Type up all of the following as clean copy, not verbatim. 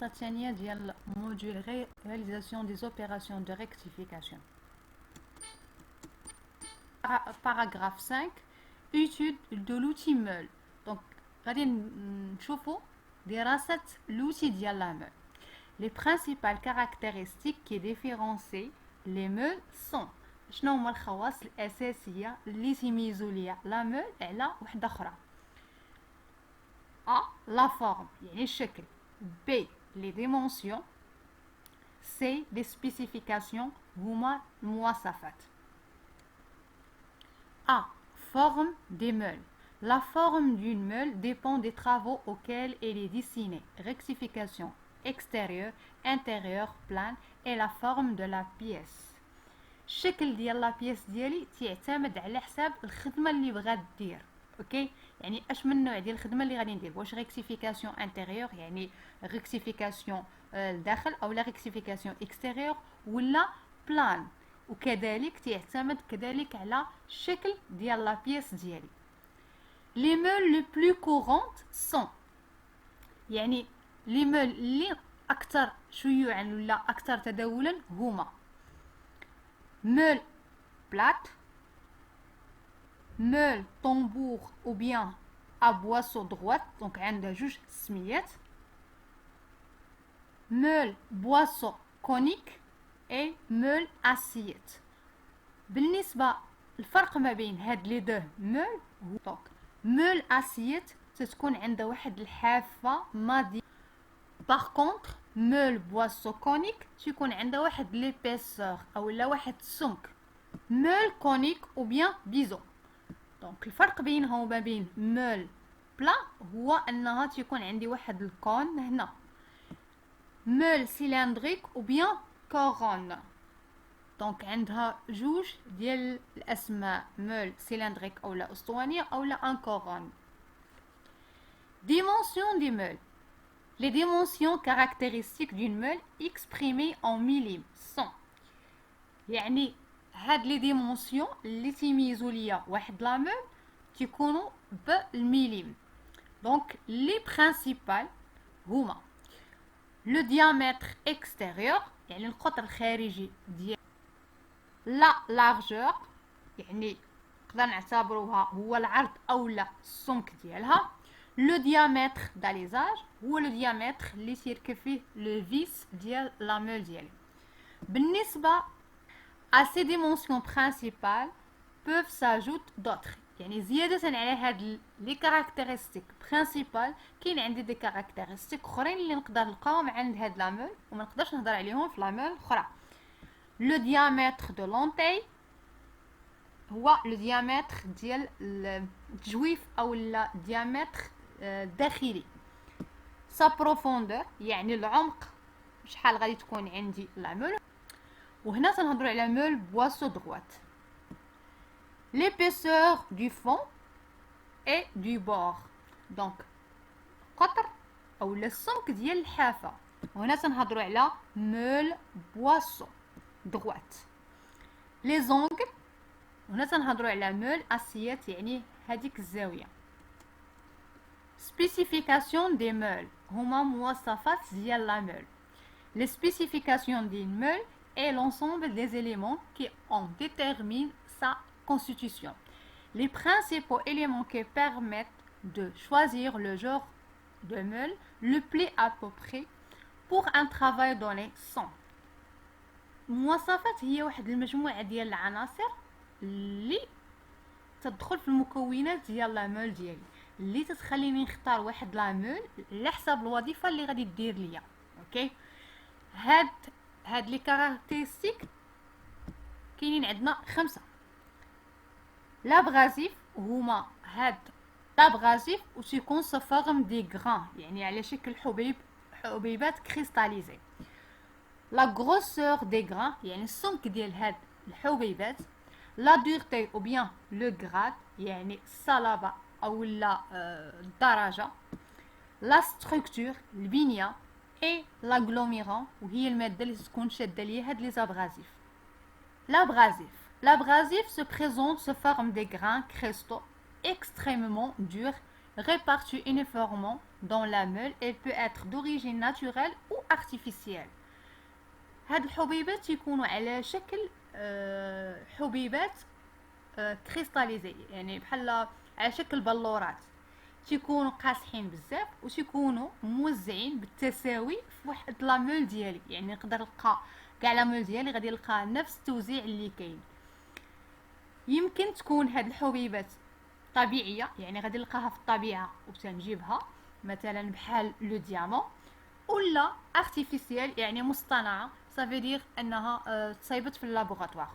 الحصة الثانية ديال موديول réalisation des opérations de rectification. Paragraphe 5, étude de l'outil meule. Donc غادي نشوفوا دراسة l'outil ديال la meule. Les principales caractéristiques qui différencient les meules sont شنو هما الخواص الأساسية اللي تيميزوا ليا la meule على وحدة أخرى. A. La forme يعني الشكل. B. Les dimensions. C. Les spécifications هما المواصفات. A. Forme des meules. La forme d'une meule dépend des travaux auxquels elle est destinée. Rectification extérieure, intérieure, plane et la forme de la pièce. الشكل ديال لا بيس ديالي تعتمد على حساب الخدمه اللي بغات دير. اوكي يعني اش من نوع ديال الخدمه اللي غادي ندير، واش ريكتيفيكاسيون انتيريور يعني ريكتيفيكاسيون الداخل او لا ريكتيفيكاسيون اكستيريور ولا بلان، وكذلك تعتمد كذلك على الشكل ديال لا بيس ديالي. لي مول لو بلو كورونت سون يعني لي مول اللي اكثر شيوعا ولا اكثر تداولا هما meule plate, meule tambour ou bien à boisseau droite, donc عندها جوج سميات. meule boisseau conique et meule assiette. بالنسبة الفرق ما بين هاد لي دو meule دونك meule assiette تتكون عندها واحد الحافة ماضية. باغ كونطخ meule boisseau conique تيكون عندها واحد ليبيسور او لا واحد السمك. meule conique ou bien bison. دونك الفرق بينها وما بين meule plat هو انها تيكون عندي واحد الكون هنا. meule cylindrique ou bien couronne. دونك عندها جوج ديال الاسماء meule cylindrique او لا اسطوانيه او لا ان couronne. dimension des meules. Les dimensions caractéristiques d'une meule exprimées en millimètres sont يعني هاد لي ديمونسيون اللي تيميزوا ليا واحد لا مول تيكونوا بالميليم. دونك لي برينسيبال هما لو ديامتر اكستيريور يعني القطر الخارجي ديال لا لارجور يعني نقدر نعتبروها هو العرض اولا السمك ديالها. لو ديامتر داليزاج هو لو ديامتر اللي تيركب فيه لو فيس ديال لا مول ديالي. بالنسبه à ces dimensions principales peuvent s'ajouter d'autres يعني زيادة على هاد لي كاركتيرستيك برينسيبال كاين عندي دي كاركتيرستيك اخرين اللي نقدر نلقاهم عند هاد لا مول وما نقدرش نهضر عليهم في لا مول اخرى. لو ديامتر دو لونتاي هو لو ديامتر ديال التجويف او لا ديامتر داخلي. سا بروفوندور يعني العمق شحال غادي تكون عندي لا مول. وهنا تنهضروا على مول بواسو دغوات. l'épaisseur du fond et du bord دونك قطر او السمك ديال الحافه. وهنا تنهضروا على مول بواسو دغوات. لي زونغل وهنا تنهضروا على مول اسيات يعني هذيك الزاويه. spécification des meules هما مواصفات ديال لا مول. les spécifications d'une meule est l'ensemble des éléments qui en déterminent sa constitution. Les principaux éléments qui permettent de choisir le genre de meule le plus approprié pour un travail donné sont المواصفات هي واحد المجموعة ديال العناصر اللي تدخل في المكونات ديال لا مول ديالي اللي تتخليني نختار واحد لا مول على حساب الوظيفة اللي غادي دير ليا. اوكي هاد لي كاركتيرستيك كاينين عندنا 5. لابغازيف هما هاد لابغازيف و تيكون سو فورم دي غران يعني على شكل حبيبات كريستاليزي. لا غروسور دي غران يعني السمك ديال هاد الحبيبات. لا دورتي او بيان لو غراد يعني الصلابه او لا الدرجه. لا ستركتور البنيه et l'agglomérat وهي المادة اللي تكون شادة ليا هاد لي زابغازيف. L'abrasif se présente sous forme de grains cristaux extrêmement durs réparties uniformément dans la meule. Elle peut être d'origine naturelle ou artificielle. هاد الحبيبات يكونوا على شكل حبيبات كريستاليزي، يعني بحال على شكل بلورات، تيكونوا قاصحين بزاف وتيكونوا موزعين بالتساوي في واحد لا مول ديالي. يعني نقدر نلقى كاع لا مول ديالي غادي نلقى نفس التوزيع اللي كاين. يمكن تكون هاد الحبيبات طبيعيه، يعني غادي نلقاها في الطبيعه وتنجيبها مثلا بحال لو ديامون، ولا ارتيفيسيال يعني مصطنعه، صافي دير انها تصايبت في اللابوغاتوار.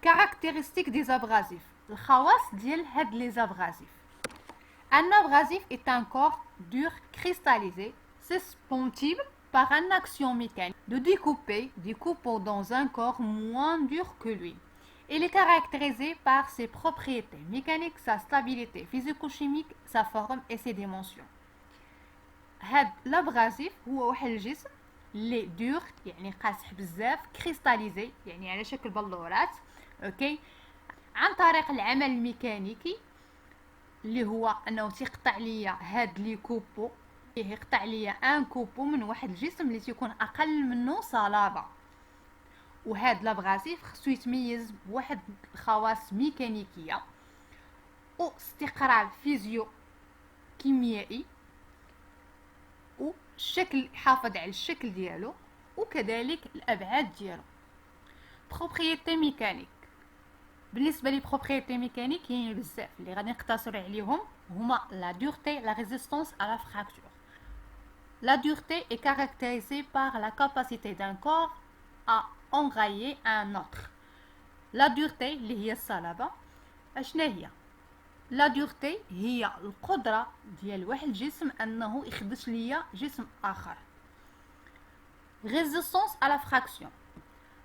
كارactéristiques des abrasifs. الخواص ديال هاد لي زابغازيف. Un abrasif est un corps dur cristallisé susceptible par une action mécanique de découper des copeaux dans un corps moins dur que lui. Il est caractérisé par ses propriétés mécaniques, sa stabilité physico-chimique, sa forme et ses dimensions. هاد l'abrasif هو واحد الجسم اللي دور يعني قاصح بزاف، كريستاليزي يعني على شكل بلورات، اوكي، عن طريق العمل الميكانيكي اللي هو انه تيقطع ليا هاد لي كوبو، يقطع ليا ان كوبو من واحد الجسم اللي تيكون اقل منه صلابه. وهاد لابغاسيف خصو يتميز بواحد الخواص ميكانيكيه واستقرار فيزيو كيميائي، والشكل يحافظ على الشكل ديالو، وكذلك الابعاد ديالو. بروبريتي ميكانيك. بالنسبه لي بروبريتي ميكانيك كاين بزاف اللي غادي نقتصر عليهم، هما لا dureté, la résistance à la fracture. La dureté est caractérisée par la capacité d'un corps à enrayer un autre. La dureté اللي هي الصلابه اشنا هي؟ لا dureté هي القدره ديال واحد الجسم انه يخدش ليا جسم اخر. Résistance à la fraction.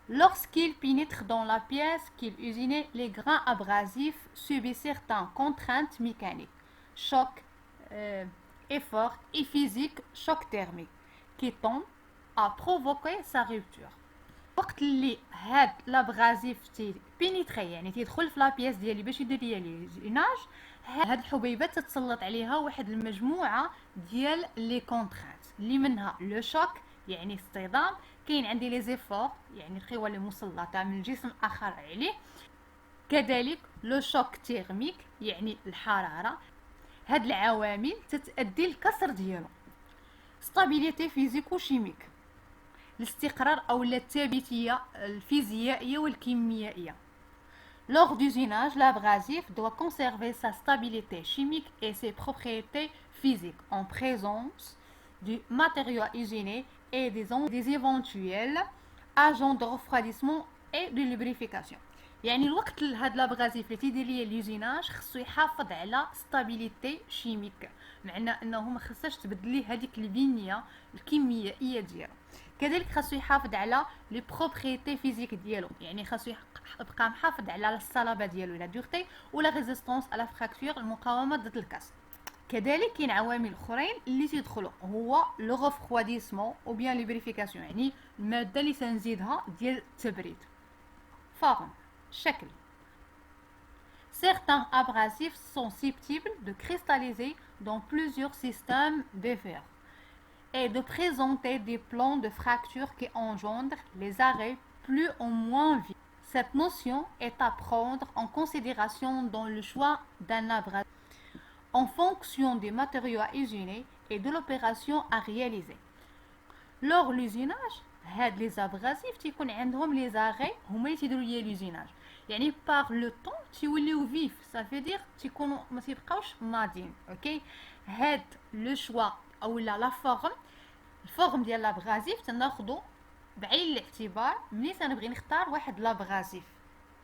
Lorsqu'il pénètre dans la pièce qu'il usinait, les grains abrasifs subissent certaines contraintes mécaniques, choc, effort et physique, choc thermique, qui tendent à provoquer sa rupture. وقت اللي هاد لابغازيف بينيتري يعني تيدخل في لا بياس ديالي باش يدير ليا ليناج، هاد الحبيبات تتسلط عليها واحد المجموعه ديال لي كونترانت اللي منها لو شوك يعني اصطدام، كاين عندي لي زيفور يعني القوى اللي مسلطه من جسم اخر عليه، كذلك لو شوك تيرميك يعني الحراره. هاد العوامل تتؤدي للكسر ديالو. ستابيليتي فيزيكو شيميك، الاستقرار او الثابتيه الفيزيائيه والكيميائيه. Lors d'usinage, l'abrasif doit conserver sa stabilité chimique et ses propriétés physiques en présence du matériau usiné et des éventuels agents de refroidissement et de lubrification. يعني الوقت هاد لابغازيف اللي تيدير ليا اليوزيناج خصو يحافظ على ستابيليتي شيميك، معنى انه ما خصهاش تبدل ليه هذيك البنيه الكيميائيه ديالو. كذلك خاصو يحافظ على لي بروبريتي فيزيك ديالو، يعني خاصو يبقى محافظ على الصلابه ديالو لا دورتي ولا ريزيستانس على فراكتور المقاومه ضد الكسر. كذلك كاين عوامل اخرين اللي تيدخلوا، هو لو غوفرواديسمون او بيان لوبريفيكاسيون يعني الماده اللي تنزيدها ديال التبريد. فورم شكل. Certains abrasifs sont susceptibles de cristalliser dans plusieurs systèmes divers et de présenter des plans de fracture qui engendrent les arrêts plus ou moins vifs. Cette notion est à prendre en considération dans le choix d'un abrasif en fonction des matériaux à usiner et de l'opération à réaliser. Lors l'usinage, هاد لي زابغاسيف تيكون عندهم لي زاغي هما اللي تيديروا ليا لوزيناج، يعني بار لو طون تيوليو فيف، صافي دير تيكونوا ما تيبقاوش ناضين. اوكي، هاد لو شوا او لا فورم، الفورم ديال لابغازيف تناخذو بعين الاعتبار ملي تنبغي نختار واحد لابغازيف.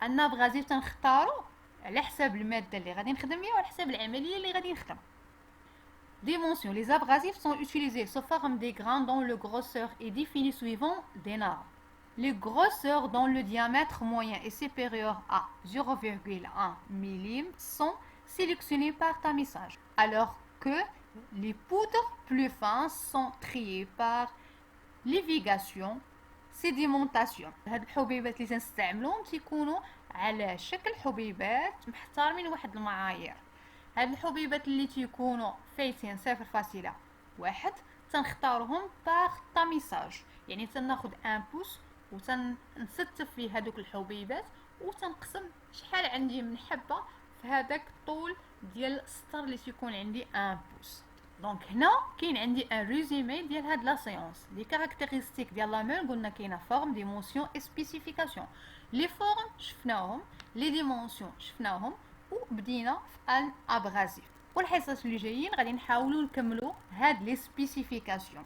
ان لابغازيف تنختارو على حساب الماده اللي غادي نخدم بها وعلى حساب العمليه اللي غادي نخدم. Dimensions. Les abrasifs sont utilisés sous forme des grains dont le grosseur est défini suivant des normes. Les grosseurs dont le diamètre moyen est supérieur à 0,1 mm sont sélectionnés par tamissage, alors que les poudres plus fines sont triées par lévigation, sédimentation. هاد الحبيبات اللي تنستعملوهم تيكونوا على شكل حبيبات محترمين واحد المعايير. هاد الحبيبات اللي تيكونوا فايتين 0.1 تنختارهم باغ طاميساج، يعني تناخد ان بوس وتنستف فيه هادوك الحبيبات وتنقسم شحال عندي من حبه في هذاك الطول ديال السطر اللي تيكون عندي ان بوس. دونك هنا كاين عندي ان ريزومي ديال هاد لا سيونس. لي كاركتيرستيك ديال لا مول قلنا كاينه فورم ديمونسيون اي سبيسيفيكاسيون. لي فورم شفناهم، لي ديمونسيون شفناهم، وبدينا في ان ابرازيف. والحصص اللي جايين غادي نحاولوا نكملوا هاد لي سبيسيفيكاسيون.